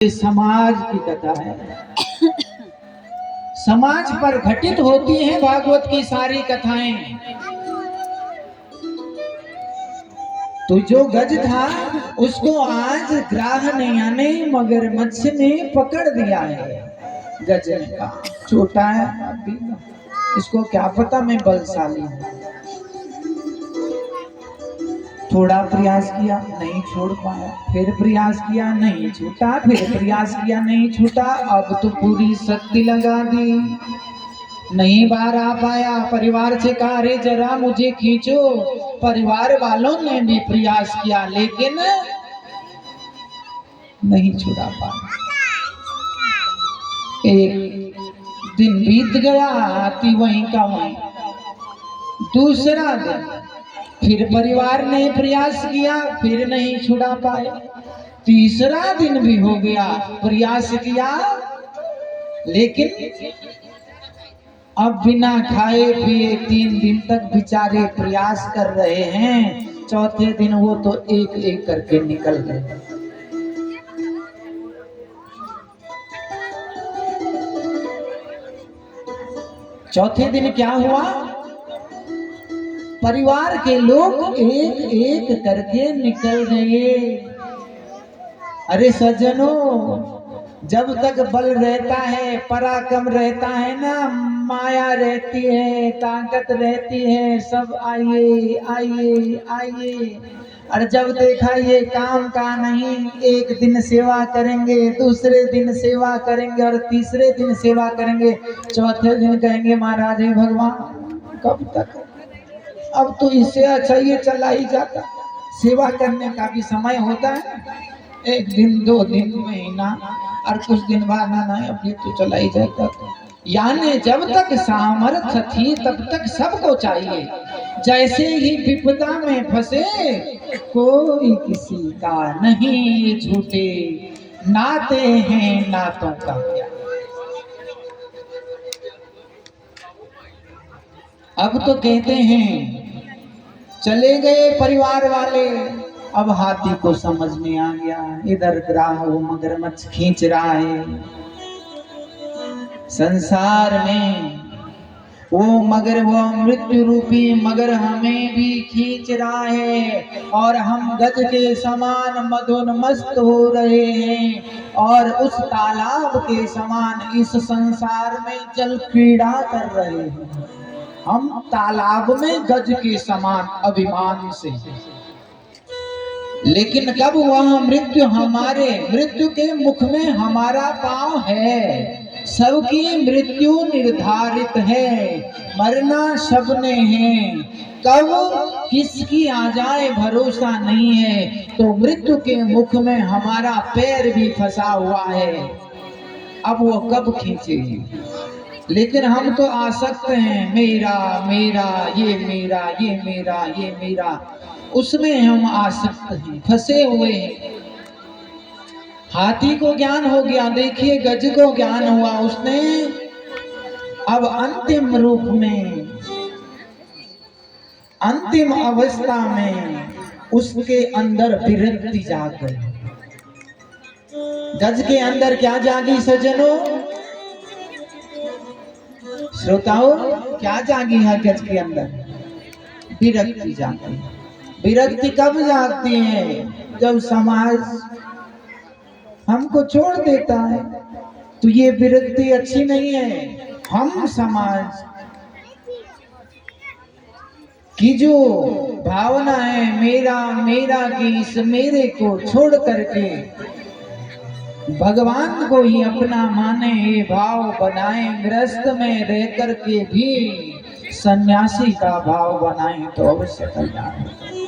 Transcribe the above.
ये समाज की कथा है। समाज पर घटित होती हैं भागवत की सारी कथाएं। तो जो गज था उसको आज ग्राह ने यानी मगरमच्छ ने पकड़ दिया है। गज ने कहा छोटा है अभी, इसको क्या पता मैं बलशाली हूं। थोड़ा प्रयास किया नहीं छोड़ पाया, फिर प्रयास किया नहीं छूटा, फिर प्रयास किया नहीं छूटा, अब तो पूरी शक्ति लगा दी, नहीं बाहर आ पाया। परिवार से कहा अरे जरा मुझे खींचो। परिवार वालों ने भी प्रयास किया लेकिन नहीं छुड़ा पाया। एक दिन बीत गया, हाथी वहीं का वहीं। दूसरा दिन फिर परिवार ने प्रयास किया, फिर नहीं छुड़ा पाए। तीसरा दिन भी हो गया, प्रयास किया लेकिन अब बिना खाए पिए 3 दिन तक बेचारे प्रयास कर रहे हैं। चौथे दिन वो तो एक एक करके निकल गए। चौथे दिन क्या हुआ? परिवार के लोग एक एक करके निकल गए। अरे सज्जनों, जब तक बल रहता है, पराक्रम रहता है ना, माया रहती है, ताकत रहती है, सब आइए आइए आइए। और जब देखा ये काम का नहीं, एक दिन सेवा करेंगे, दूसरे दिन सेवा करेंगे और तीसरे दिन सेवा करेंगे, चौथे दिन कहेंगे महाराज हे भगवान कब तक। अब तो इससे अच्छा ये चला ही जाता। सेवा करने का भी समय होता है, 1 दिन 2 दिन महीना और कुछ दिन बाद ना अब ये तो चला ही जाता। यानी जब तक सामर्थ्य थी तब तक सबको चाहिए। जैसे ही विपदा में फंसे कोई किसी का नहीं, झूठे नाते हैं नातों का। अब तो कहते हैं चले गए परिवार वाले। अब हाथी को समझ में आ गया, इधर ग्राह वो मगरमच्छ खींच रहा है। संसार में वो मगर, वो मृत्यु रूपी मगर हमें भी खींच रहा है और हम गज के समान मदोन्मस्त हो रहे हैं और उस तालाब के समान इस संसार में जल क्रीड़ा कर रहे हैं। हम तालाब में गज के समान अभिमान से। लेकिन कब वह मृत्यु, हमारे मृत्यु के मुख में हमारा पांव है। सबकी मृत्यु निर्धारित है, मरना सबने है, कब किसकी आ जाए भरोसा नहीं है। तो मृत्यु के मुख में हमारा पैर भी फंसा हुआ है, अब वो कब खींचेगी। लेकिन हम तो आसक्त हैं, मेरा मेरा ये मेरा ये मेरा ये मेरा, उसमें हम आसक्त हैं, फंसे हुए हैं। हाथी को ज्ञान हो गया, देखिए गज को ज्ञान हुआ, उसने अब अंतिम रूप में, अंतिम अवस्था में उसके अंदर विरक्ति जाग गई। गज के अंदर क्या जागी सज्जनों, श्रोताओ, क्या जागी है गज के अंदर? विरक्ति जागी। विरक्ति कब जागती है? जब समाज हमको छोड़ देता है। तो ये विरक्ति अच्छी नहीं है। हम समाज की जो भावना है मेरा मेरा की, इस मेरे को छोड़ करके भगवान को ही अपना माने, ये भाव बनाए। गृहस्थ में रह करके भी सन्यासी का भाव बनाए तो अवश्य कल्याण होगा।